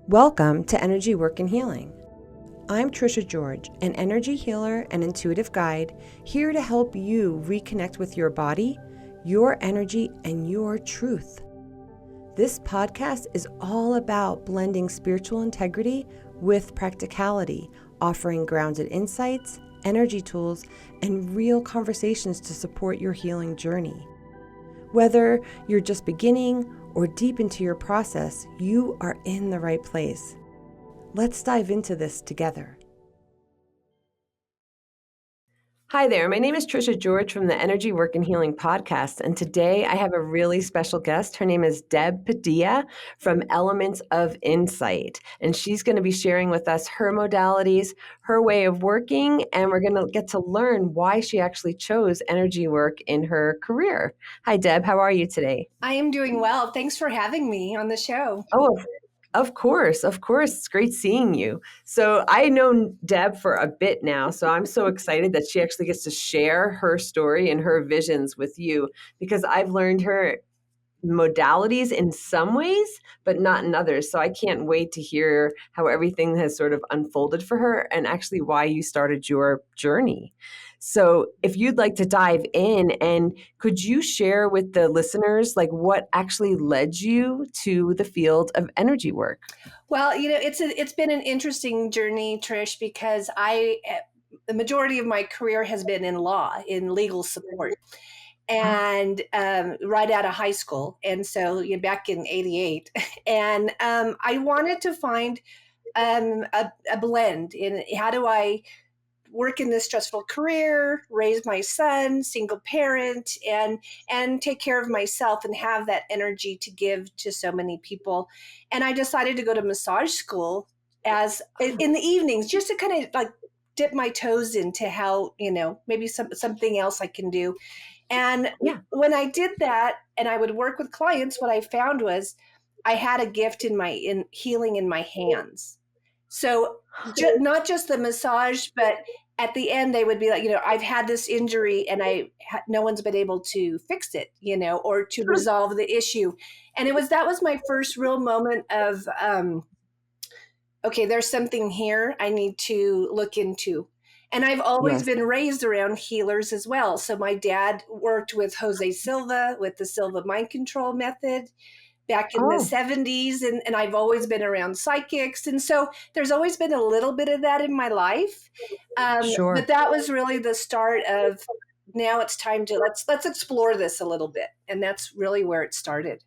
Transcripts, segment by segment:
Welcome to Energy Work and Healing. I'm Tricia George, an energy healer and intuitive guide, here to help you reconnect with your body, your energy, and your truth. This podcast is all about blending spiritual integrity with practicality, offering grounded insights, energy tools, and real conversations to support your healing journey. Whether you're just beginning or deep into your process, you are in the right place. Let's dive into this together. Hi there, my name is Tricia George from the Energy Work and Healing podcast, and today I have a really special guest. Her name is Deb Padilla from Elements of Insight, and she's going to be sharing with us her modalities, her way of working, and we're going to get to learn why she actually chose energy work in her career. Hi Deb, how are you today? I am doing well. Thanks for having me on the show. Oh, of course. It's great seeing you. So I know Deb for a bit now, so I'm so excited that she actually gets to share her story and her visions with you because I've learned her modalities in some ways, but not in others. So I can't wait to hear how everything has sort of unfolded for her and actually why you started your journey. So if you'd like to dive in, and could you share with the listeners like what actually led you to the field of energy work? Well, it's been an interesting journey, Trish, because the majority of my career has been in law, in legal support, and right out of high school. And so back in '88, and I wanted to find a blend in how do I work in this stressful career, raise my son, single parent, and take care of myself and have that energy to give to so many people. And I decided to go to massage school as in the evenings, just to kind of like dip my toes into how, maybe something else I can do. And when I did that and I would work with clients, what I found was I had a gift in healing in my hands. So not just the massage, but at the end they would be like, I've had this injury and no one's been able to fix it, or to resolve the issue. And that was my first real moment of, okay, there's something here I need to look into. And I've always been raised around healers as well. So my dad worked with Jose Silva with the Silva mind control method back in the 70s. And I've always been around psychics. And so there's always been a little bit of that in my life. But that was really the start of, now it's time to let's explore this a little bit. And that's really where it started.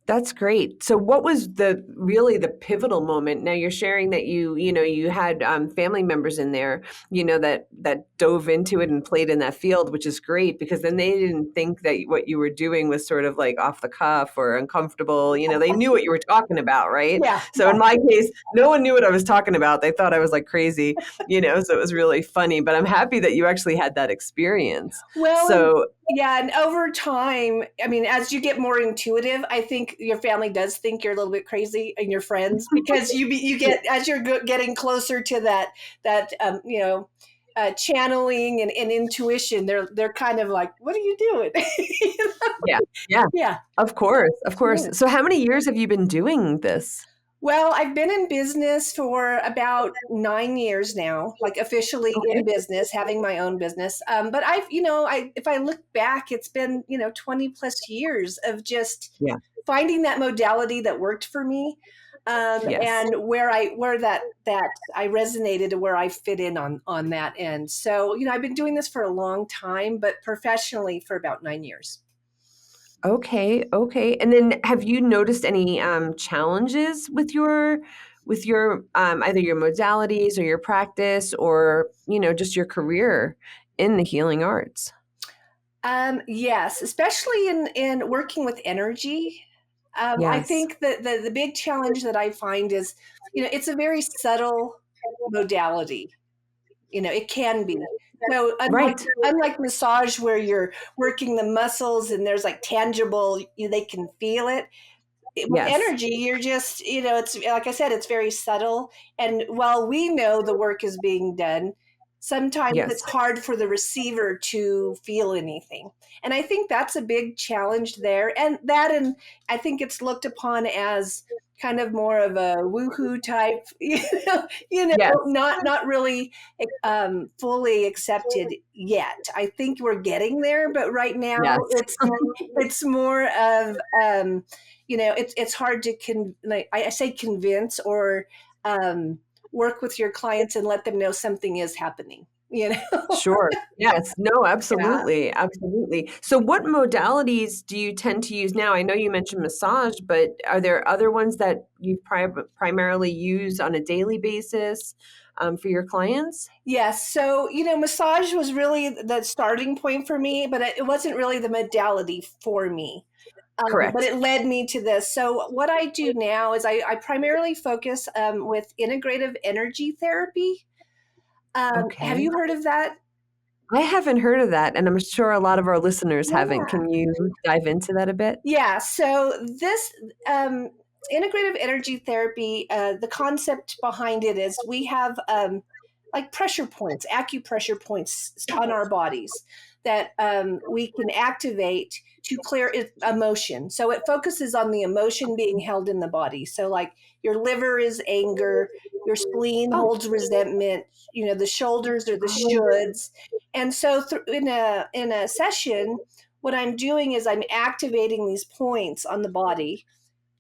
That's great. So what was the pivotal moment? Now you're sharing that you had family members in there, that dove into it and played in that field, which is great because then they didn't think that what you were doing was sort of like off the cuff or uncomfortable. They knew what you were talking about, right? Yeah. So in my case, no one knew what I was talking about. They thought I was like crazy, so it was really funny, but I'm happy that you actually had that experience. Well, yeah. And over time, I mean, as you get more intuitive, I think your family does think you're a little bit crazy, and your friends, because you get, as you're getting closer to that channeling and intuition, they're kind of like, what are you doing? Yeah. Of course. Yeah. So how many years have you been doing this? Well, I've been in business for about 9 years now, like officially in business, having my own business. But if I look back, it's been, 20 plus years of just finding that modality that worked for me. And where I resonated and where I fit in on that end. So, I've been doing this for a long time, but professionally for about 9 years. Okay. And then have you noticed any challenges with your either your modalities or your practice or, just your career in the healing arts? Yes, especially in working with energy. I think that the big challenge that I find is, it's a very subtle modality. It can be. So unlike massage where you're working the muscles and there's like tangible, they can feel it. With energy, you're just, it's like I said, it's very subtle. And while we know the work is being done, sometimes it's hard for the receiver to feel anything. And I think that's a big challenge there. And I think it's looked upon as kind of more of a woohoo type, Yes. not really fully accepted yet. I think we're getting there, but right now Yes. it's more of it's hard to like I say convince or work with your clients and let them know something is happening. Sure. Yes. No, Yeah. absolutely. Absolutely. So what modalities do you tend to use now? I know you mentioned massage, but are there other ones that you primarily use on a daily basis for your clients? Yes. So, massage was really the starting point for me, but it wasn't really the modality for me. But Correct. it led me to this. So, what I do now is I primarily focus with integrative energy therapy. Have Okay. you heard of that? I haven't heard of that, and I'm sure a lot of our listeners haven't. Yeah. Can you dive into that a bit? Yeah. So, this integrative energy therapy, the concept behind it is we have like pressure points, acupressure points on our bodies that we can activate to clear emotion. So it focuses on the emotion being held in the body. So like your liver is anger, your spleen Oh, holds resentment, the shoulders are the shoulds. And so in a session, what I'm doing is I'm activating these points on the body,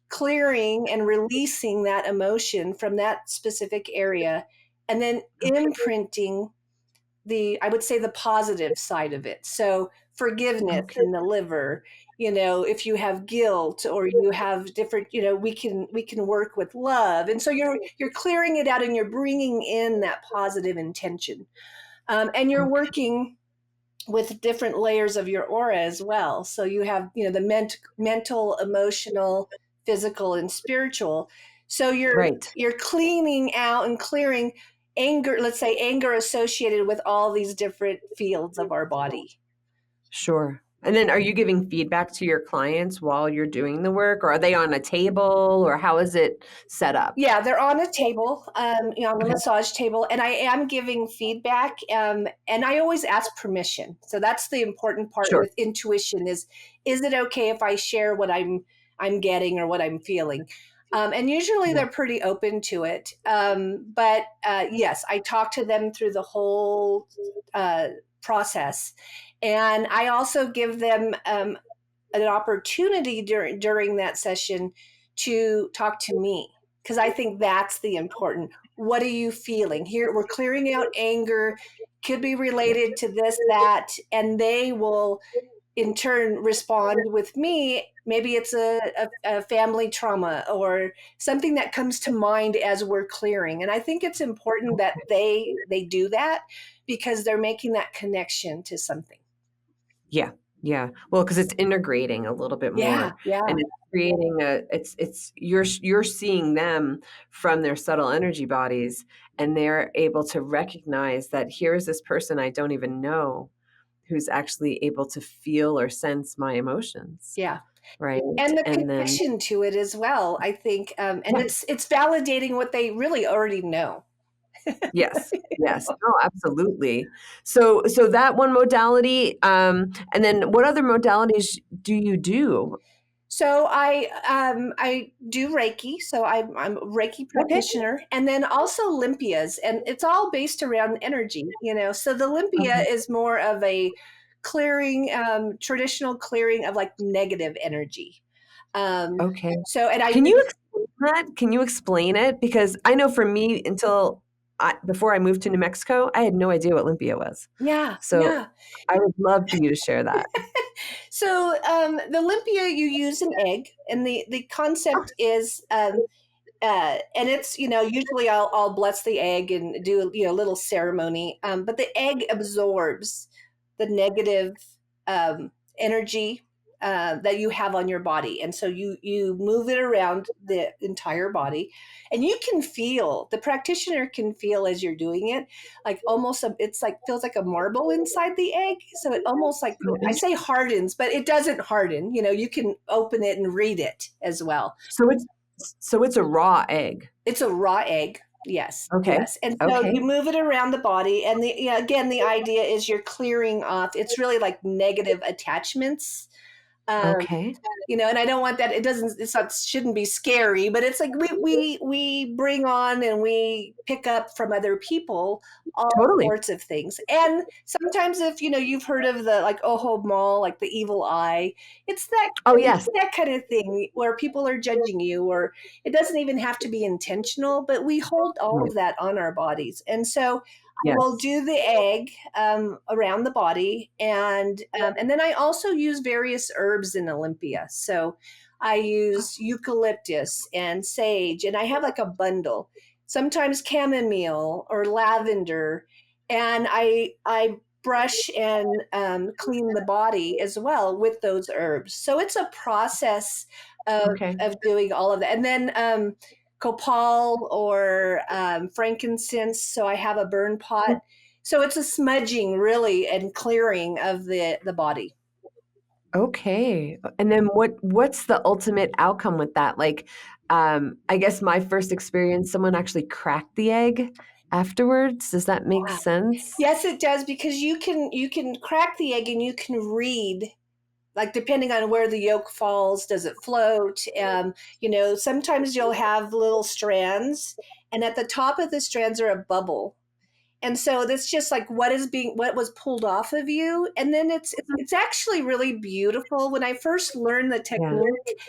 clearing and releasing that emotion from that specific area, and then imprinting I would say the positive side of it. So forgiveness okay. in the liver, if you have guilt or you have different, we can work with love. And so you're clearing it out and you're bringing in that positive intention. And you're Okay. working with different layers of your aura as well. So you have, the mental, emotional, physical, and spiritual. So you're Right. you're cleaning out and clearing anger, let's say anger associated with all these different fields of our body. Sure. And then are you giving feedback to your clients while you're doing the work, or are they on a table, or how is it set up? Yeah, they're on a table, on the Okay. massage table, and I am giving feedback, and I always ask permission. So that's the important part Sure. with intuition: is it okay if I share what I'm getting or what I'm feeling? And usually Yeah. they're pretty open to it. But yes, I talk to them through the whole process, and I also give them an opportunity during that session to talk to me, because I think that's the important. What are you feeling? Here we're clearing out anger, could be Yeah. related to this, that, and they will in turn respond with me. Maybe it's a family trauma or something that comes to mind as we're clearing. And I think it's important that they do that because they're making that connection to something. Yeah. Yeah. Well, because it's integrating a little bit Yeah, more, yeah, and it's creating it's you're seeing them from their subtle energy bodies, and they're able to recognize that here's this person I don't even know who's actually able to feel or sense my emotions, yeah. right? And the And then connection to it as well, I think, and yeah. it's validating what they really already know. Yes. Yes. Oh, absolutely. So that one modality, and then what other modalities do you do? So I do Reiki, so I'm a Reiki Okay. practitioner, and then also Olympias, and it's all based around energy. So the Olympia Okay. is more of a clearing, traditional clearing of like negative energy. Um, Okay. so and I Can you use explain that? Can you explain it? Because I know for me, before I moved to New Mexico, I had no idea what Olympia was. yeah, So yeah. I would love for you to share that. So the Olympia, you use an egg, and the concept is, and it's usually I'll bless the egg and do a little ceremony, but the egg absorbs the negative energy that you have on your body, and so you move it around the entire body, and you can feel, the practitioner can feel as you're doing it, like almost it's like feels like a marble inside the egg, so it almost like, Oh, I say interesting. hardens, but it doesn't harden. You can open it and read it as well. So it's a raw egg. It's a raw egg. Yes, Okay. yes. And so Okay. you move it around the body, and again, the idea is you're clearing off. It's really like negative attachments, Um, Okay. and I don't want that. Shouldn't be scary, but it's like we bring on and we pick up from other people all Totally. sorts of things. And sometimes if, you've heard of the like Oho Mall, like the evil eye, it's that, Oh, yes. that kind of thing where people are judging you, or it doesn't even have to be intentional, but we hold all Right. of that on our bodies. And so I will Yes. do the egg around the body, and then I also use various herbs in Olympia. So I use eucalyptus and sage, and I have like a bundle. Sometimes chamomile or lavender, and I brush and clean the body as well with those herbs. So it's a process of Okay. of doing all of that, and then copal or frankincense. So I have a burn pot. So it's a smudging really and clearing of the body. Okay. And then what's the ultimate outcome with that? Like, I guess my first experience, someone actually cracked the egg afterwards. Does that make sense? Yes, it does, because you can crack the egg and you can read, like depending on where the yolk falls, does it float? Sometimes you'll have little strands, and at the top of the strands are a bubble. And so that's just like what was pulled off of you. And then it's actually really beautiful. When I first learned the Yeah. technique,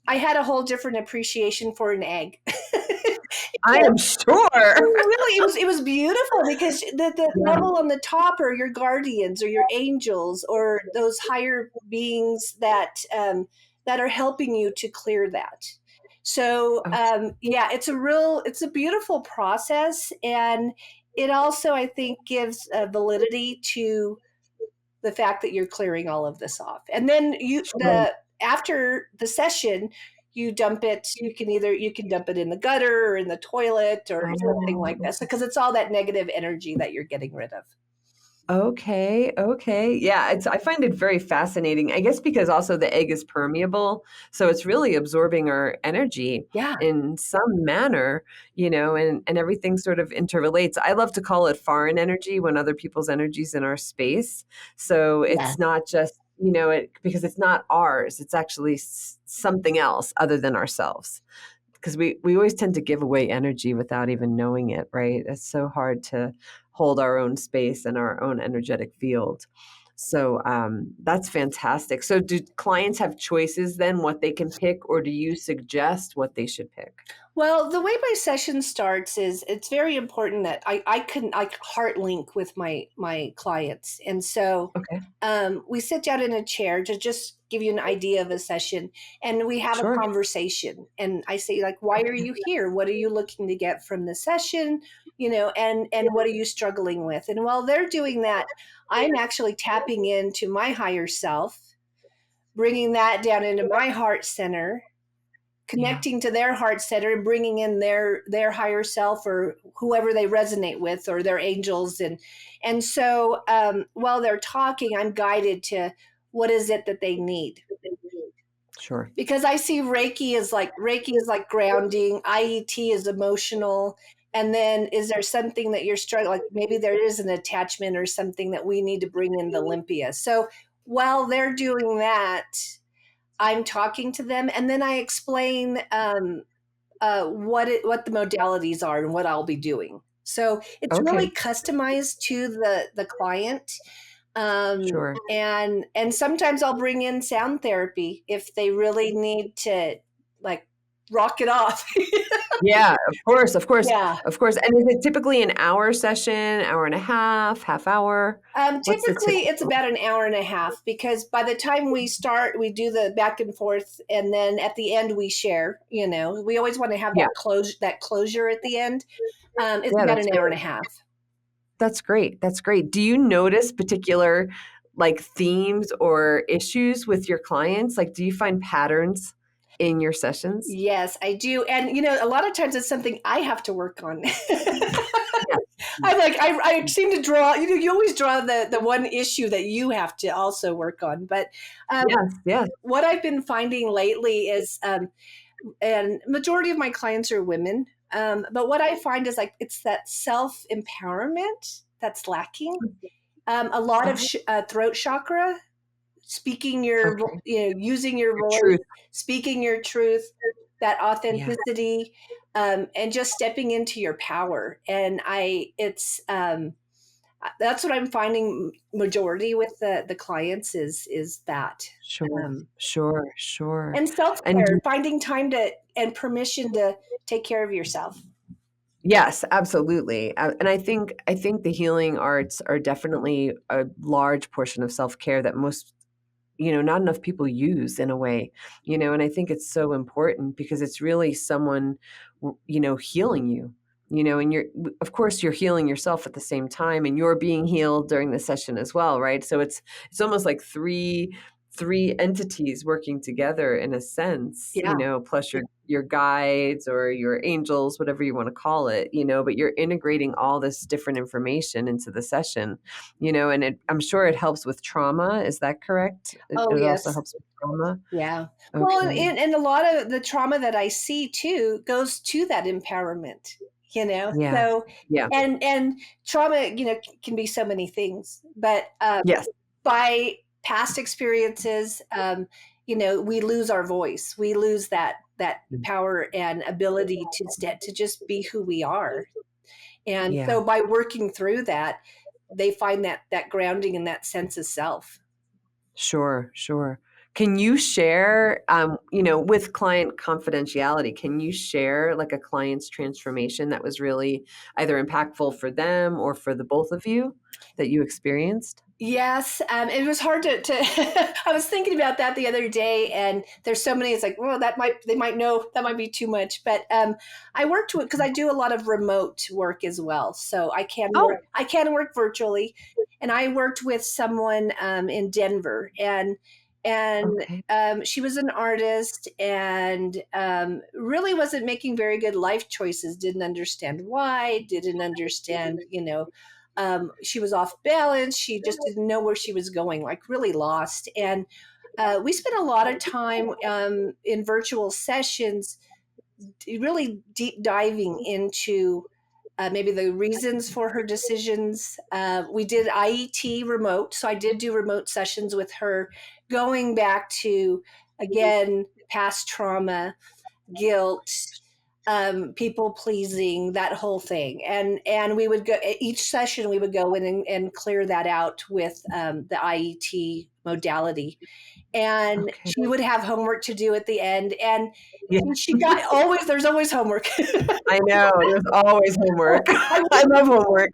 I had a whole different appreciation for an egg. I am sure. Really, it was beautiful, because the Yeah. level on the top are your guardians or your angels or those higher beings that are helping you to clear that. So Oh, yeah, it's a beautiful process, and it also, I think, gives a validity to the fact that you're clearing all of this off. And then sure. after the session, you dump it. You can dump it in the gutter or in the toilet or something like Oh, that. So, because it's all that negative energy that you're getting rid of. okay, okay. Yeah, I find it very fascinating. I guess because also the egg is permeable, so it's really absorbing our energy Yeah. in some manner, and everything sort of interrelates. I love to call it foreign energy when other people's energy's in our space. So Yeah. it's not just, because it's not ours. It's actually something else other than ourselves. Because we always tend to give away energy without even knowing it, right? It's so hard to hold our own space and our own energetic field. So that's fantastic. So do clients have choices then what they can pick, or do you suggest what they should pick? Well, the way my session starts is it's very important that I heart link with my clients, and so Okay, we sit down in a chair to just give you an idea of a session, and we have a sure. conversation. And I say, like, why are you here? What are you looking to get from the session? And what are you struggling with? And while they're doing that, I'm actually tapping into my higher self, bringing that down into my heart center, Yeah. connecting to their heart center, and bringing in their higher self or whoever they resonate with, or their angels. And so while they're talking, I'm guided to what is it that they need, Sure. because I see Reiki is like grounding, IET is emotional. And then is there something that you're struggling, like maybe there is an attachment or something that we need to bring in the Olympia. So while they're doing that, I'm talking to them, and then I explain what the modalities are and what I'll be doing. So it's Okay. really customized to the client, Sure. and sometimes I'll bring in sound therapy if they really need to, like, rock it off. Yeah, of course, of course, Yeah. of course. And is it typically an hour session, hour and a half hour? What's the Typically, it's typical? about an hour and a half, because by the time we start, we do the back and forth, and then at the end we share. We always want to have Yeah, that closure at the end. It's yeah, about that's an hour and great. a half. That's great. That's great. Do you notice particular like themes or issues with your clients? Like, do you find patterns in your sessions? Yes, I do. And a lot of times it's something I have to work on. Yeah. I seem to draw, you always draw the one issue that you have to also work on. But um, Yes, yes. what I've been finding lately is, and majority of my clients are women, but what I find is, like, it's that self empowerment that's lacking. A lot of Oh, throat chakra. speaking your, Okay. using your Your voice, truth. speaking your truth, that Yeah. authenticity, and just stepping into your power. And that's what I'm finding majority with the clients is that. Sure. Um, Sure. Sure. and And self-care, finding time to and permission to take care of yourself. yes, absolutely. And I think the healing arts are definitely a large portion of self-care that most, not enough people use in a way, and I think it's so important because it's really someone, healing you, and of course, you're healing yourself at the same time, and you're being healed during the session as well, right? So it's almost like three entities working together in a sense, Yeah. plus your guides or your angels, whatever you want to call it, but you're integrating all this different information into the session, and I'm sure it helps with trauma. Is that correct? Oh, It also yes. helps with trauma. Yeah. Well, Okay. and a lot of the trauma that I see too goes to that empowerment, Yeah. So, Yeah. and trauma, can be so many things, but Yes. by past experiences, we lose our voice. We lose that power and ability to just be who we are. And Yeah. so by working through that, they find that grounding and that sense of self. Sure. Sure. Can you share, with client confidentiality, can you share like a client's transformation that was really either impactful for them or for the both of you that you experienced? Yes, it was hard to I was thinking about that the other day, and there's so many. It's like, well, they might know that might be too much, but I worked with because I do a lot of remote work as well, so Oh, I can work virtually, and I worked with someone in Denver, and okay. she was an artist and really wasn't making very good life choices. Didn't understand why. Didn't understand, she was off balance. She just didn't know where she was going, like really lost. And we spent a lot of time in virtual sessions, really deep diving into maybe the reasons for her decisions. We did IET remote. So I did do remote sessions with her, going back to, again, past trauma, guilt, people pleasing, that whole thing. And we would go each session. We would go in and clear that out with the IET modality, and Okay. she would have homework to do at the end. And Yeah. she got always there's always homework. I know. There's always homework. I I love homework.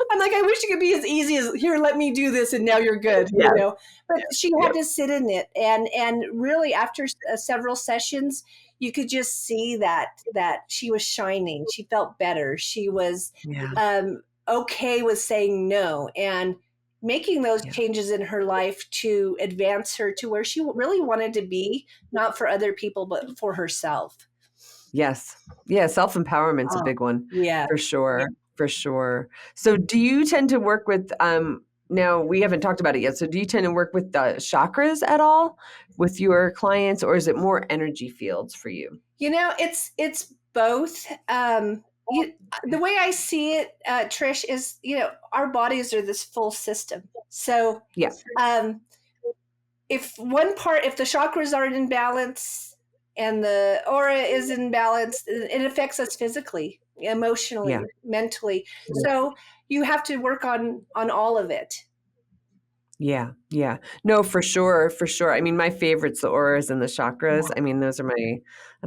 I'm like, I wish it could be as easy as, here, let me do this, and now you're good, Yes. But she had Yep. to sit in it, and really after several sessions, you could just see that she was shining. She felt better. She was Yeah. okay with saying no and making those Yeah. changes in her life to advance her to where she really wanted to be, not for other people, but for herself. Yes. Yeah. Self-empowerment's a Oh, big one yeah. for sure. For sure. So do you tend to work with, now we haven't talked about it yet. So do you tend to work with the chakras at all with your clients, or is it more energy fields for you? It's both. The way I see it, Trish, is our bodies are this full system. So Yeah. um, if the chakras are in balance and the aura is in balance, it affects us physically, emotionally, Yeah. mentally. Yeah. So you have to work on all of it. Yeah, yeah. No, for sure, for sure. I mean, my favorite's the auras and the chakras. Yeah. I mean, that's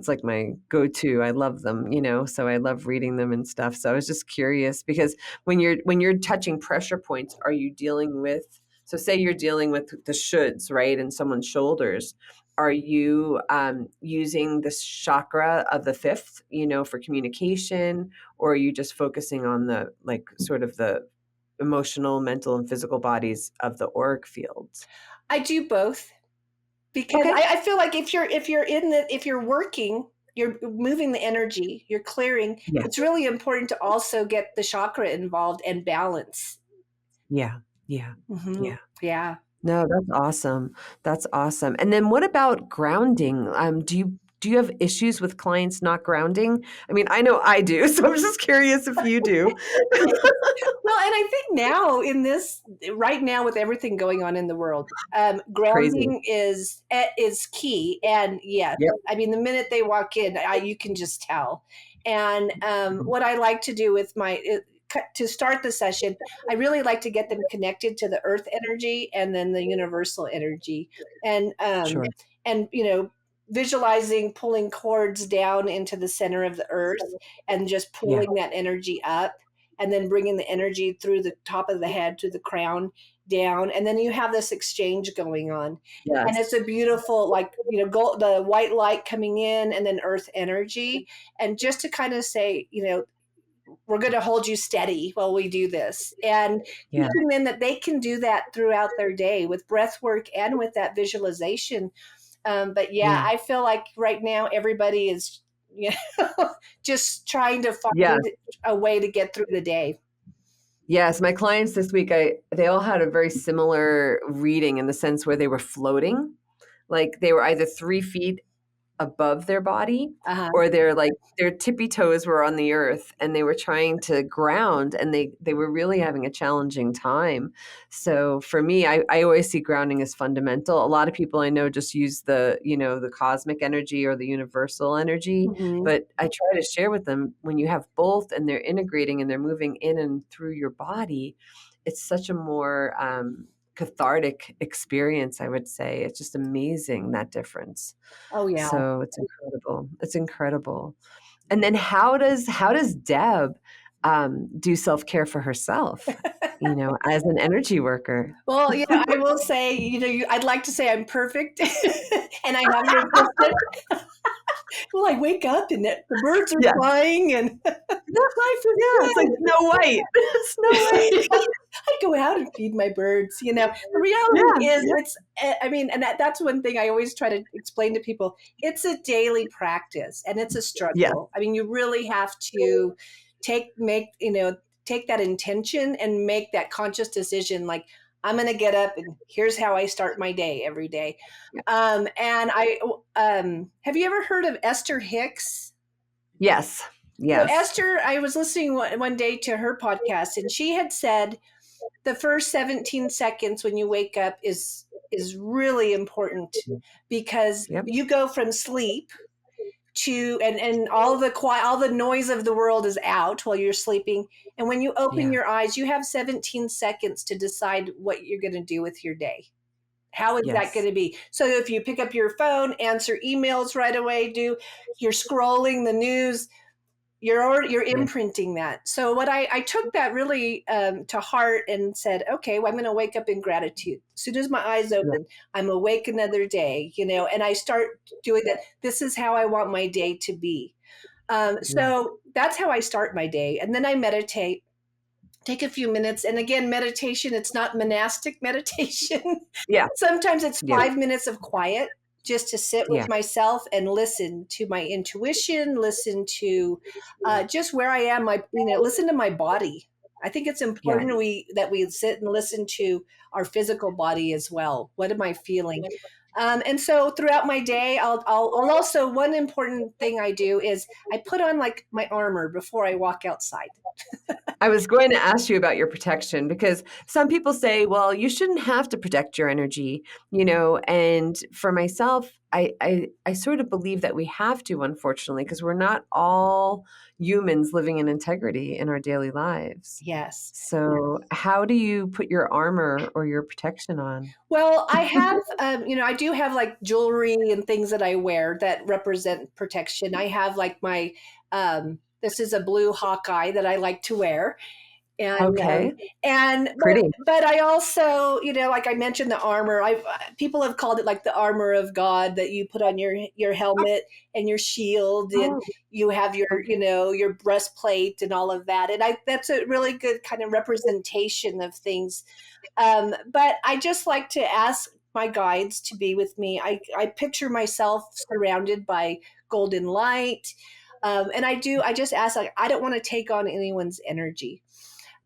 like my go-to. I love them, so I love reading them and stuff. So I was just curious because when you're touching pressure points, are you dealing with, so say you're dealing with the shoulds, right, in someone's shoulders, are you using this chakra of the fifth, for communication, or are you just focusing on the like sort of the emotional, mental, and physical bodies of the auric fields? I do both because Okay. I feel like if you're working, you're moving the energy, you're clearing. Yeah. It's really important to also get the chakra involved and balance. Yeah. Yeah. Hmm. Yeah. Yeah. No, that's awesome. That's awesome. And then what about grounding? Do you Do you have issues with clients not grounding? I mean, I know I do, so I'm just curious if you do. Well, and I think now right now with everything going on in the world, Crazy. grounding is key. And yes, Yep. I mean, the minute they walk in, you can just tell. And what I like to do with to start the session, I really like to get them connected to the earth energy and then the universal energy. And, Sure. and, visualizing pulling cords down into the center of the earth and just Yeah. pulling that energy up and then bringing the energy through the top of the head to the crown down. And then you have this exchange going on. Yes. And it's a beautiful, the white light coming in and then earth energy. And just to kind of say, we're going to hold you steady while we do this. And teaching them that they can do that throughout their day with breath work and with that visualization. But I feel like right now everybody is just trying to find a way to get through the day. Yes, my clients this week, they all had a very similar reading in the sense where they were floating. Like they were either 3 feet above their body or their tippy toes were on the earth and they were trying to ground and they were really having a challenging time. So for me, I always see grounding as fundamental. A lot of people I know just use the cosmic energy or the universal energy, but I try to share with them when you have both and they're integrating and they're moving in and through your body, it's such a more cathartic experience, I would say. It's just amazing, that difference. Oh yeah. So it's incredible. It's incredible. And then how does Deb do self-care for herself, as an energy worker? Well, I will say, I'd like to say I'm perfect and I have your assistant. Well, I wake up and the birds are flying and life is good. It's like Snow White. Snow White. I go out and feed my birds. The reality is and that's one thing I always try to explain to people. It's a daily practice and it's a struggle. Yeah. I mean, you really have to take that intention and make that conscious decision. Like, I'm going to get up and here's how I start my day every day. And have you ever heard of Esther Hicks? Yes. Yes. So Esther, I was listening one day to her podcast and she had said the first 17 seconds when you wake up is really important because you go from sleep to and all the quiet, all the noise of the world is out while you're sleeping. And when you open your eyes, you have 17 seconds to decide what you're going to do with your day. How is that going to be? So if you pick up your phone, answer emails right away, you're scrolling the news, you're imprinting that. So what I took that really to heart and said, okay, well, I'm going to wake up in gratitude. As soon as my eyes open, I'm awake another day, and I start doing that. This is how I want my day to be. So that's how I start my day. And then I meditate, take a few minutes. And again, meditation, it's not monastic meditation. Yeah. Sometimes it's 5 minutes of quiet just to sit with myself and listen to my intuition, listen to just where I am, listen to my body. I think it's important that we sit and listen to our physical body as well. What am I feeling? And so throughout my day, I'll also, one important thing I do is I put on like my armor before I walk outside. I was going to ask you about your protection because some people say, well, you shouldn't have to protect your energy, and for myself, I sort of believe that we have to, unfortunately, because we're not all humans living in integrity in our daily lives. Yes. So how do you put your armor or your protection on? Well, I have, I do have like jewelry and things that I wear that represent protection. I have like my, this is a blue Hawkeye that I like to wear. And, but I also, like I mentioned the armor, people have called it like the armor of God that you put on your helmet and your shield and you have your breastplate and all of that. And that's a really good kind of representation of things. But I just like to ask my guides to be with me. I picture myself surrounded by golden light. And I just ask, like, I don't want to take on anyone's energy.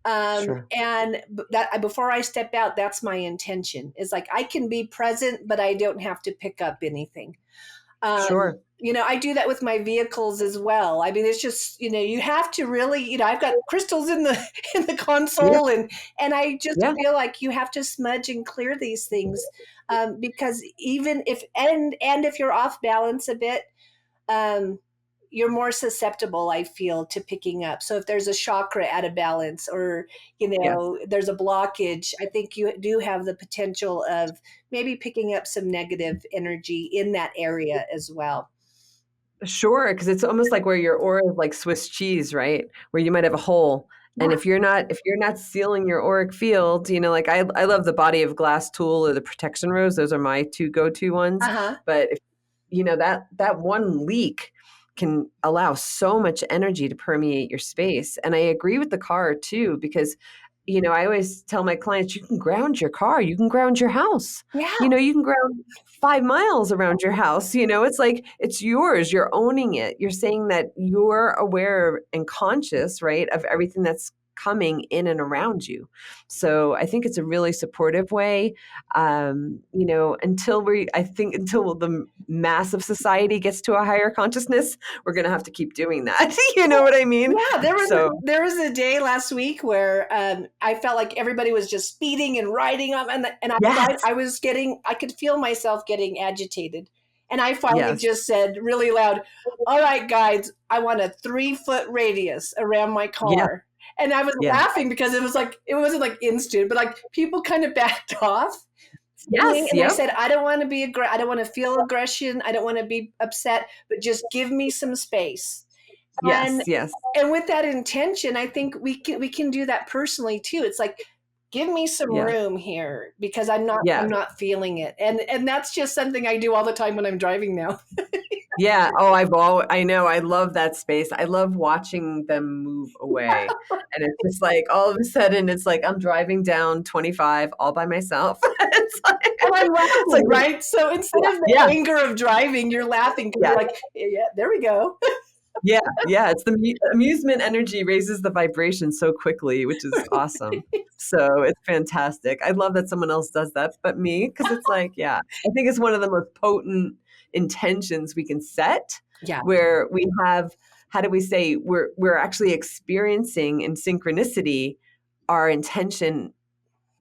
And that before I step out, that's my intention, is like, I can be present, but I don't have to pick up anything. I do that with my vehicles as well. I mean, it's just, you have to really, I've got crystals in the in the Yeah. console, and I just Yeah. feel like you have to smudge and clear these things, because even if and if you're off balance a bit, um, you're more susceptible, I feel, to picking up. So if there's a chakra out of balance, or Yes. there's a blockage, I think you do have the potential of maybe picking up some negative energy in that area as well. Sure, because it's almost like where your aura is like Swiss cheese, right? Where you might have a hole, and Yeah. if you're not sealing your auric field, like I love the body of glass tool or the protection rose. Those are my two go-to ones. Uh-huh. But if that one leak can allow so much energy to permeate your space. And I agree with the car too, because I always tell my clients, you can ground your car, you can ground your house. Yeah. You can ground 5 miles around your house. It's like it's yours. You're owning it. You're saying that you're aware and conscious, right, of everything that's coming in and around you. So I think it's a really supportive way. I think until the mass of society gets to a higher consciousness, we're going to have to keep doing that. You know what I mean? Yeah, So there was a day last week where I felt like everybody was just speeding and riding up, and yes, I could feel myself getting agitated, and I finally yes, just said really loud, "All right, guys, I want a 3-foot radius around my yeah, car." And I was yeah, laughing because it wasn't like instant, but like people kind of backed off. yes, And I yep, said, I don't want to I don't want to feel aggression. I don't want to be upset, but just give me some space. And yes, yes, and with that intention, I think we can do that personally too. It's like, give me some yeah, room here because yeah. I'm not feeling it. And that's just something I do all the time when I'm driving now. Yeah. Oh, I know. I love that space. I love watching them move away. And it's just like all of a sudden it's like I'm driving down 25 all by myself. And I'm It's like laughing, right? So instead of the yeah, anger of driving, you're laughing because yeah, you're like, yeah, there we go. yeah, yeah. It's the amusement energy raises the vibration so quickly, which is awesome. So it's fantastic. I love that someone else does that, but me, because it's like, yeah, I think it's one of the most potent intentions we can set Yeah. where we have, how do we say, we're actually experiencing in synchronicity our intention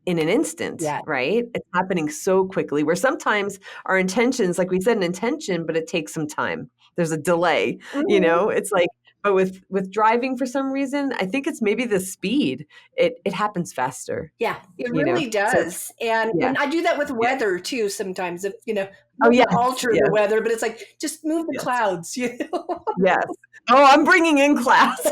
in an instant, Yeah. right? It's happening so quickly where sometimes our intentions, like we said, an intention, but it takes some time. There's a delay, Mhm. it's like, but with driving for some reason, I think it's maybe the speed. It happens faster, Yeah, it really So it's, does. And yeah, I do that with yeah. weather too sometimes. If, Oh not to yes, alter the yes, weather, but it's like just move the yes, clouds. yes. Oh, I'm bringing in class.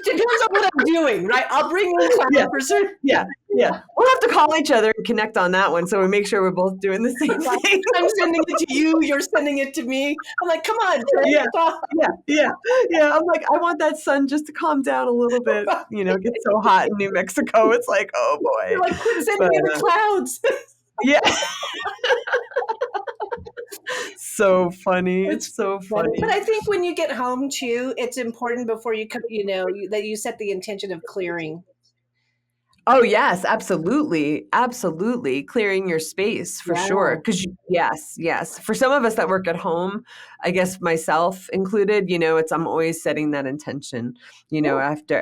Depends on what I'm doing, right? I'll bring in Yeah, clouds for certain. yeah, yeah. We'll have to call each other and connect on that one so we make sure we're both doing the same thing. I'm sending it to you, you're sending it to me. I'm like, come on, Trish, Yeah, stop. yeah, yeah, yeah. I'm like, I want that sun just to calm down a little bit. It gets so hot in New Mexico. It's like, oh You're boy. like, quit sending But me the clouds. yeah, so funny. It's It's so funny. But funny. I think when you get home too, it's important before you come, that you set the intention of clearing. Oh yes, absolutely, absolutely. Clearing your space for sure. Yeah. Because yes, yes. For some of us that work at home, I guess myself included, it's I'm always setting that intention, after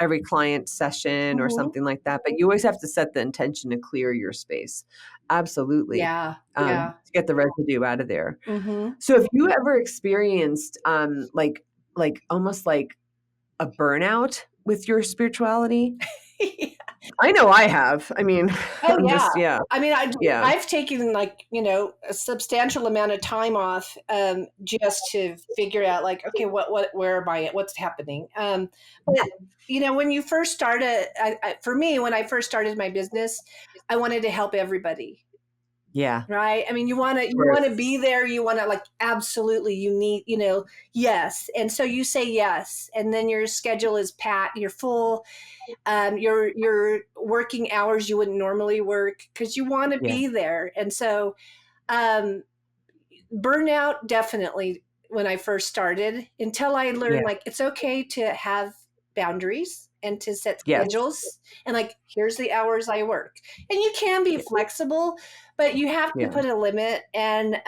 every client session or Mm-hmm. something like that. But you always have to set the intention to clear your space. Absolutely. Yeah. Yeah. To get the residue out of there. Mm-hmm. So have you ever experienced like almost like a burnout with your spirituality? I know I have. I mean, Oh I'm yeah. just yeah, I mean, yeah, I've taken like a substantial amount of time off, just to figure out like, okay, where am I at? What's happening? But when you first started, for me, when I first started my business, I wanted to help everybody. yeah, Right. I mean, of you want course. to be there. You want to like, absolutely, you need, yes. And so you say yes. And then your schedule is packed, you're full. Your working hours you wouldn't normally work because you want to Yeah, be there. And so, um, burnout definitely when I first started, until I yeah, learned like it's okay to have boundaries and to set yes, schedules, and like here's the hours I work. And you can be yeah, flexible, but you have to yeah, put a limit. And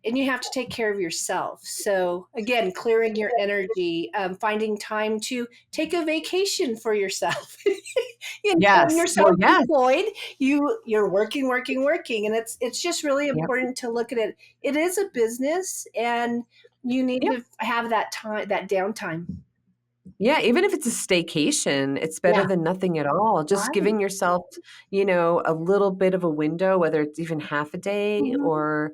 you have to take care of yourself. So again, clearing your energy, finding time to take a vacation for yourself. When Yes. you're Well, yes. self-employed, you're working, and it's just really Yep. important to look at it. It is a business, and you need Yep. to have that time, that downtime. Yeah, even if it's a staycation, it's better Yeah, than nothing at all. Just right. giving yourself, a little bit of a window, whether it's even half a day Mhm. or,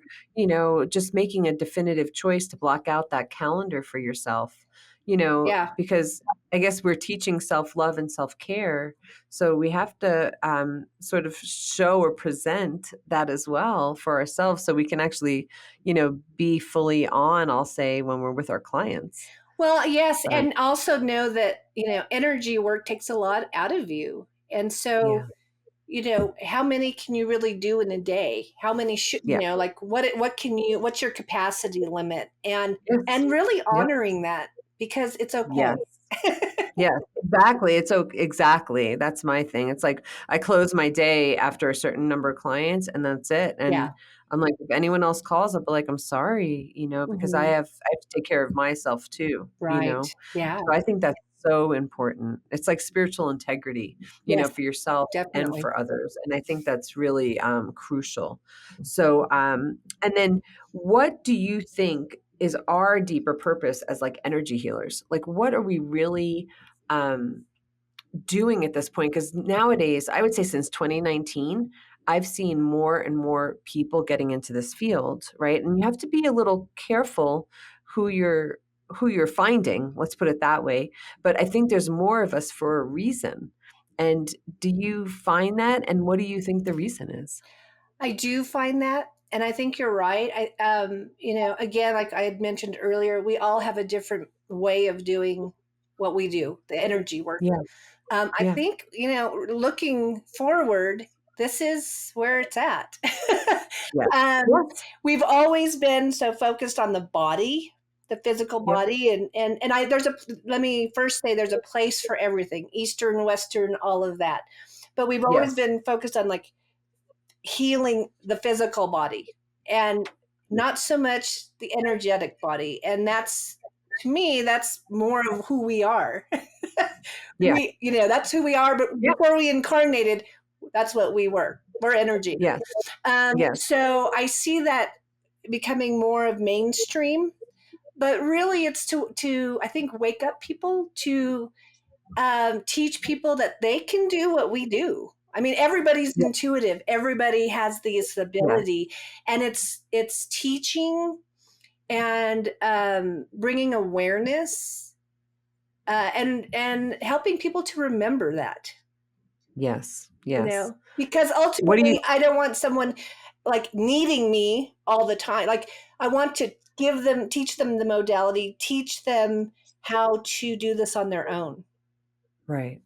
just making a definitive choice to block out that calendar for yourself, Yeah. because I guess we're teaching self-love and self-care. So we have to sort of show or present that as well for ourselves so we can actually, be fully on, I'll say, when we're with our clients. Well, yes, But and also know that, energy work takes a lot out of you. And so, yeah, how many can you really do in a day? How many should, yeah. like what's your capacity limit? And Yes. really Yep. honoring that, because it's okay. Yes. Yes, exactly. Exactly. That's my thing. It's like I close my day after a certain number of clients and that's it. Yeah. And I'm like, if anyone else calls, I'll be like, I'm sorry, because I Hmm. have to take care of myself too, Right. Yeah. So I think that's so important. It's like spiritual integrity, Yes, for yourself and definitely. for others. And I think that's really crucial. So, and then what do you think is our deeper purpose as like energy healers? Like, what are we really um, doing at this point? Because nowadays, I would say since 2019, I've seen more and more people getting into this field, right? And you have to be a little careful who you're finding, let's put it that way. But I think there's more of us for a reason. And do you find that? And what do you think the reason is? I do find that, and I think you're right. Again, like I had mentioned earlier, we all have a different way of doing what we do, the energy work. Yeah, I yeah, think, looking forward, this is where it's at. yes, um, yes, we've always been so focused on the body, the physical yep, body, and let me first say there's a place for everything, Eastern, Western, all of that. But we've always yes, been focused on like healing the physical body and not so much the energetic body. And that's, to me, that's more of who we are. yeah, That's who we are. But yep, before we incarnated, that's what we were. We're energy. yes, yes, So I see that becoming more of mainstream, but really it's to I think wake up people, to teach people that they can do what we do. I mean, everybody's yep, intuitive. Everybody has this yes, ability, and it's teaching and bringing awareness, and helping people to remember that. yes, yes. Because What do you ultimately, I don't want someone like needing me all the time. Like I want to teach them the modality, teach them how to do this on their own. right.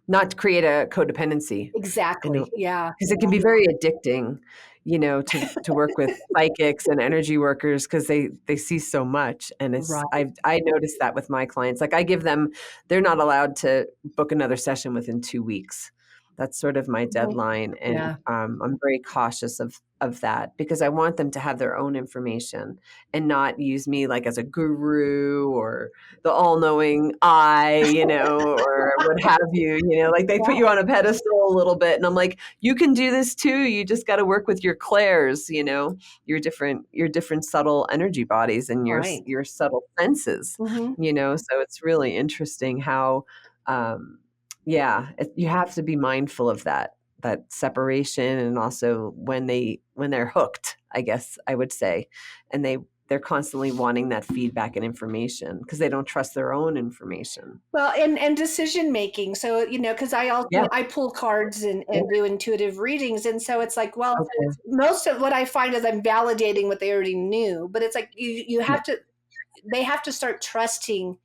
Not to create a codependency, Exactly. Yeah. because it can be very addicting, to work with psychics and energy workers because they see so much, and Right. I noticed that with my clients. Like I give them, they're not allowed to book another session within 2 weeks. That's sort of my Mhm. deadline, and Yeah. I'm very cautious of that because I want them to have their own information and not use me like as a guru or the all-knowing eye, or what have you, like they put you on a pedestal a little bit, and I'm like, you can do this too. You just got to work with your clairs, your different subtle energy bodies and Right. your subtle senses, Mhm. So it's really interesting how, yeah, you have to be mindful of that separation, and also when they're hooked, I guess I would say, and they're constantly wanting that feedback and information because they don't trust their own information. Well, and decision making. So, because I Yeah. also I pull cards Yeah. and do intuitive readings, and so it's like, well, Okay. most of what I find is I'm validating what they already knew, but it's like you Yeah. have to they have to start trusting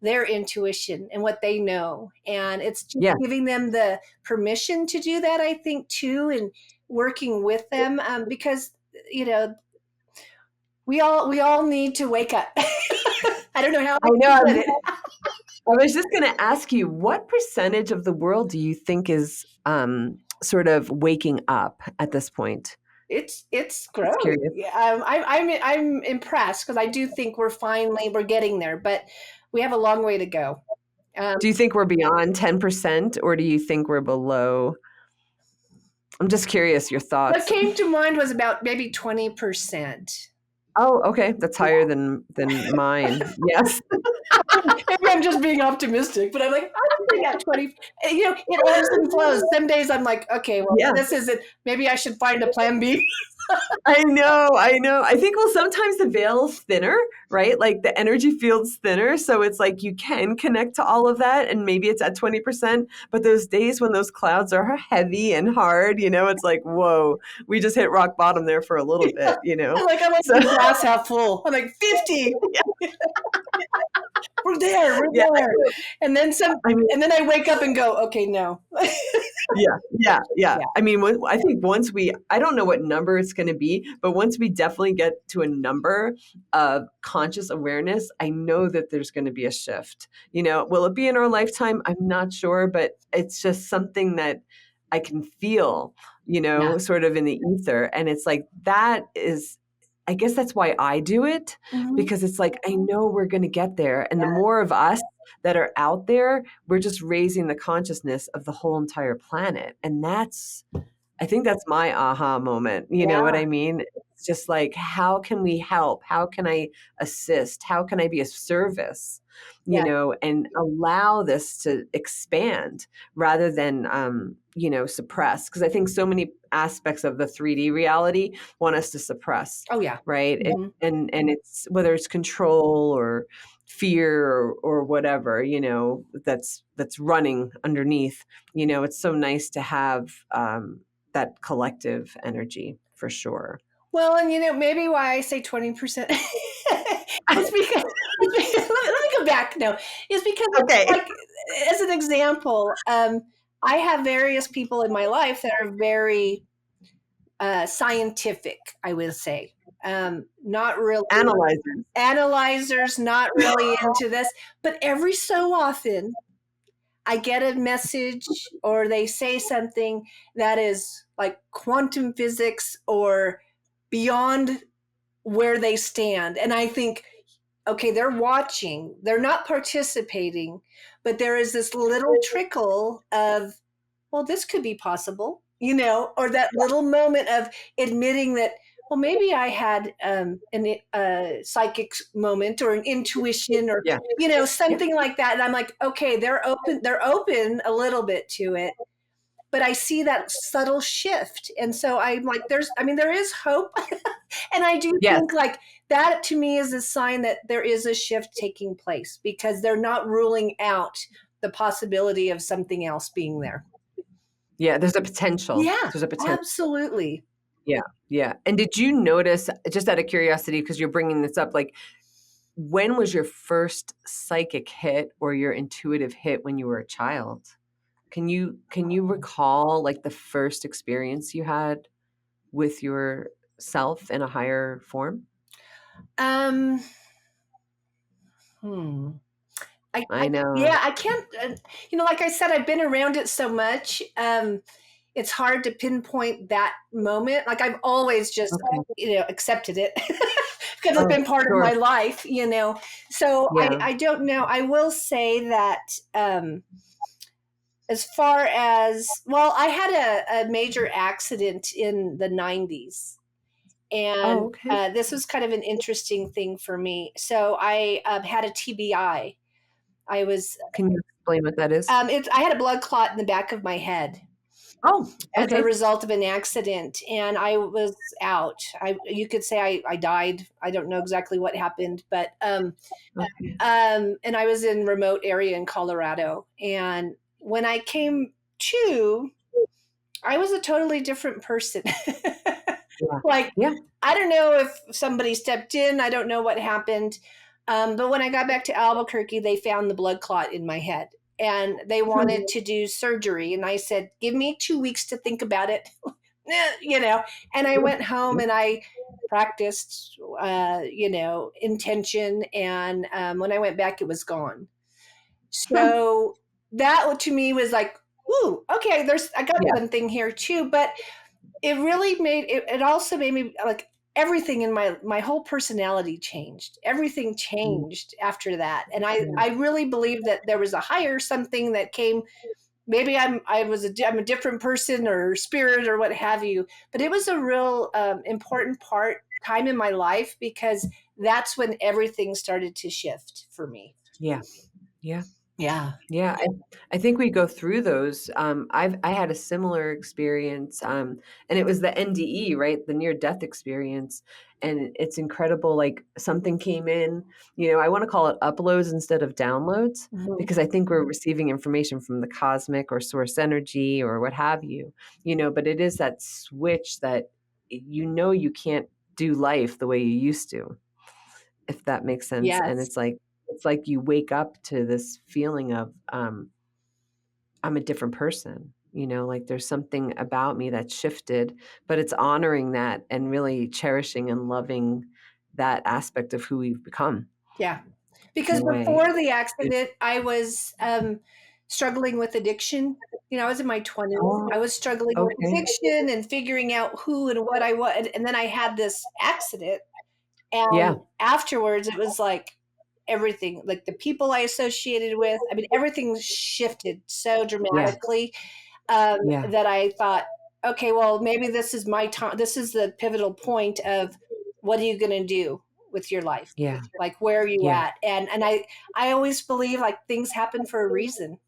their intuition and what they know, and it's just Yeah. giving them the permission to do that. I think too, and working with them, because you know we all need to wake up. I don't know how I else know. to I put was, it. I was just going to ask you, what percentage of the world do you think is sort of waking up at this point? It's Just growing. curious. I'm impressed because I do think we're getting there, but we have a long way to go. Do you think we're beyond 10% or do you think we're below? I'm just curious your What thoughts. came to mind was about maybe 20%. Oh, okay. That's higher than mine. Yes. Maybe I'm just being optimistic, but I'm like, I don't think at 20, it ebbs and flows. Some days I'm like, okay, well, Yeah. this isn't, maybe I should find a plan B. I know. I think, well, sometimes the veil's thinner, right? Like the energy field's thinner. So it's like you can connect to all of that and maybe it's at 20%. But those days when those clouds are heavy and hard, it's like, whoa, we just hit rock bottom there for a little bit. I like So, the glass half full. I'm like, 50. yeah. We're there. Yeah. We're there. And then I mean, and then I wake up and go, okay, no. yeah. Yeah. I mean, I think once I don't know what number it's going to be, but once we definitely get to a number of conscious awareness, I know that there's going to be a shift. Will it be in our lifetime? I'm not sure, but it's just something that I can feel, Yeah. sort of in the ether. And it's like, I guess that's why I do it, Mhm. because it's like, I know we're going to get there. And the more of us that are out there, we're just raising the consciousness of the whole entire planet. And I think that's my aha moment. You know what Yeah. I mean? It's just like, how can we help? How can I assist? How can I be of service? Yeah. And allow this to expand rather than, suppress. Because I think so many aspects of the 3D reality want us to suppress, Oh, yeah. right? Mhm. And it's whether it's control or fear or whatever, that's running underneath. It's so nice to have that collective energy for sure. Well, and maybe why I say 20% is because, let me go back. No, is because, Okay. like, as an example, I have various people in my life that are very scientific, I would say. Not really Analyzers. analyzers, not really into this, but every so often I get a message or they say something that is like quantum physics or beyond where they stand. And I think, okay, they're watching, they're not participating, but there is this little trickle of, well, this could be possible, or that little moment of admitting that, well, maybe I had a psychic moment or an intuition or, Yeah. something like that. And I'm like, okay, they're open a little bit to it, but I see that subtle shift. And so I'm like, there is hope. And I do Yes. think like that to me is a sign that there is a shift taking place because they're not ruling out the possibility of something else being there. Yeah. There's a potential. Yeah, There's a potential. absolutely. Yeah. Yeah. And did you notice, just out of curiosity, because you're bringing this up, like, when was your first psychic hit or your intuitive hit when you were a child? Can you recall like the first experience you had with yourself in a higher form? Um, hmm. I know. Yeah, I can't, like I said, I've been around it so much. It's hard to pinpoint that moment. Like I've always just, Okay. accepted it because it's Oh, been part of sure. my life, So Yeah. I don't know. I will say that as far as, well, I had a major accident in the 90s. Oh, And okay. this was kind of an interesting thing for me. So I had a TBI. I was, Can you explain what that is? I had a blood clot in the back of my head Oh, as a okay. result of an accident, and I was out. You could say I died. I don't know exactly what happened, but Okay. and I was in remote area in Colorado. And when I came to, I was a totally different person. Yeah. Like, Yeah. I don't know if somebody stepped in. I don't know what happened. But when I got back to Albuquerque, they found the blood clot in my head and they wanted to do surgery. And I said, give me 2 weeks to think about it, And I went home and I practiced, intention. And when I went back, it was gone. So that to me was like, ooh, okay, I got Yeah. something here too. But it really made it, it also made me like everything in my whole personality changed. Everything changed after that. And I really believe that there was a higher something that came. Maybe I'm a different person or spirit or what have you, but it was a real important time in my life, because that's when everything started to shift for me. Yeah. Yeah. Yeah. Yeah, I think we go through those. I had a similar experience, and it was the NDE, right? The near death experience, and it's incredible. Like something came in, I want to call it uploads instead of downloads, Mhm. because I think we're receiving information from the cosmic or source energy or what have you, But it is that switch that you can't do life the way you used to, if that makes sense. And Yes. it's like you wake up to this feeling of I'm a different person, like there's something about me that shifted, but it's honoring that and really cherishing and loving that aspect of who we've become Yeah. in Because a way. before the accident, I was struggling with addiction. I was in my 20s. Oh, I was struggling with okay. addiction and figuring out who and what I was. And then I had this accident. Yeah. And afterwards, it was like everything, like the people I associated with, I mean, everything shifted so Yeah. dramatically Yeah. that I thought, okay, well, maybe this is my time. This is the pivotal point of what are you going to do with your life? Yeah. Like, where are you Yeah. at? And I always believe like things happen for a reason.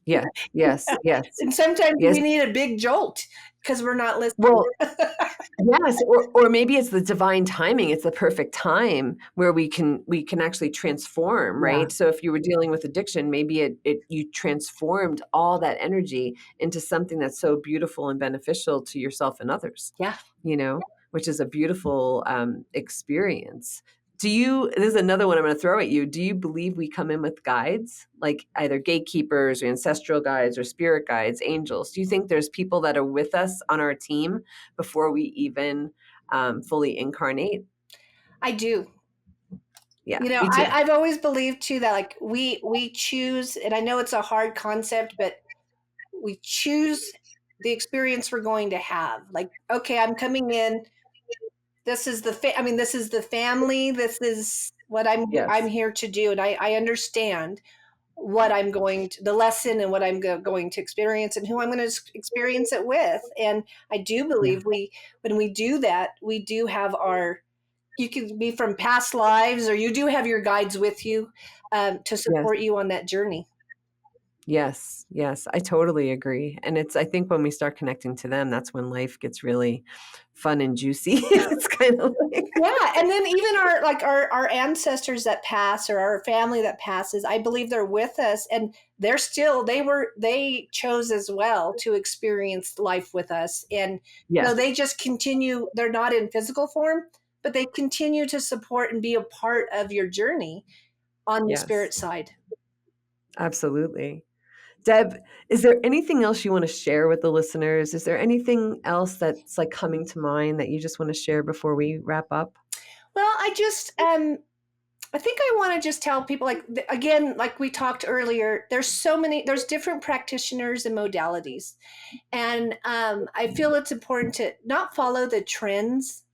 Yes. Yes. Yes. And sometimes Yes. we need a big jolt because we're not listening. Well, yes, or maybe it's the divine timing. It's the perfect time where we can actually transform, Yeah. right? So if you were dealing with addiction, maybe it you transformed all that energy into something that's so beautiful and beneficial to yourself and others, Yeah. which is a beautiful experience. This is another one I'm going to throw at you. Do you believe we come in with guides, like either gatekeepers or ancestral guides or spirit guides, angels? Do you think there's people that are with us on our team before we even fully incarnate? I do. Yeah, me too. I've always believed too that like we choose, and I know it's a hard concept, but we choose the experience we're going to have. Like, okay, I'm coming in. This is I mean, this is the family. This is what I'm Yes. here to do, and I understand what I'm the lesson and what I'm going to experience and who I'm going to experience it with. And I do Yeah. believe when we do that, we do have you can be from past lives, or you do have your guides with you to Yes. support you on that journey. Yes. Yes. I totally agree. And I think when we start connecting to them, that's when life gets really fun and juicy. It's kind of like, Yeah, and then even our ancestors that pass, or our family that passes, I believe they're with us, and they chose as well to experience life with us, and yes. they just continue. They're not in physical form, but they continue to support and be a part of your journey on the Yes. spirit side. Absolutely. Deb, is there anything else you want to share with the listeners? Is there anything else that's like coming to mind that you just want to share before we wrap up? Well, I think I want to just tell people, like, again, like we talked earlier, there's different practitioners and modalities. And I feel it's important to not follow the trends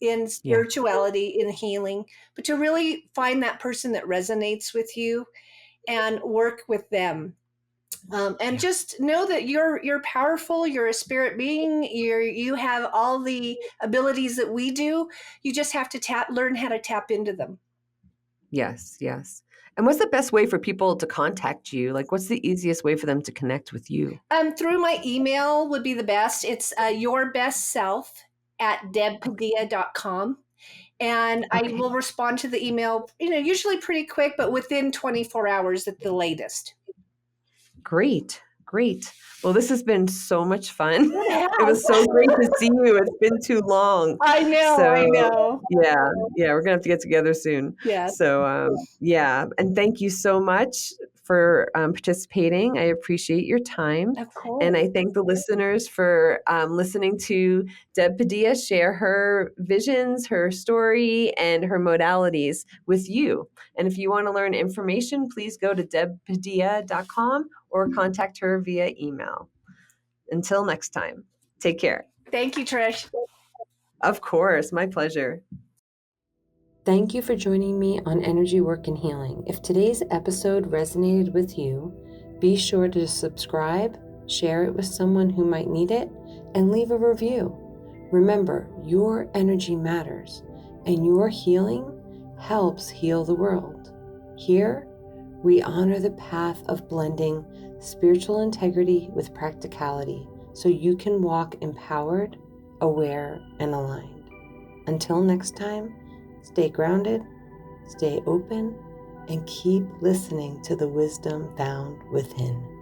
in Yeah. spirituality, in healing, but to really find that person that resonates with you and work with them. And Yeah. just know that you're powerful. You're a spirit being. You have all the abilities that we do. You just have to learn how to tap into them. Yes. Yes. And what's the best way for people to contact you? Like, what's the easiest way for them to connect with you? Through my email would be the best. It's Okay. yourbestself@debpadilla.com. And I Okay. will respond to the email, usually pretty quick, but within 24 hours at the latest. Great. Great. Well, this has been so much fun. It It has. was so great to see you. It's been too long. I know, So, I know. yeah, yeah, we're gonna have to get together soon. Yeah, So, yeah, and thank you so much for participating. I appreciate your time, of and course. I thank the listeners for listening to Deb Padilla share her visions, her story, and her modalities with you. And if you want to learn information, please go to debpadilla.com or contact her via email. Until next time, Take care. Thank you, Trish. Of course, my pleasure. Thank you for joining me on Energy Work and Healing. If today's episode resonated with you, be sure to subscribe, share it with someone who might need it, and leave a review. Remember, your energy matters, and your healing helps heal the world. Here, we honor the path of blending spiritual integrity with practicality so you can walk empowered, aware, and aligned. Until next time, stay grounded, stay open, and keep listening to the wisdom found within.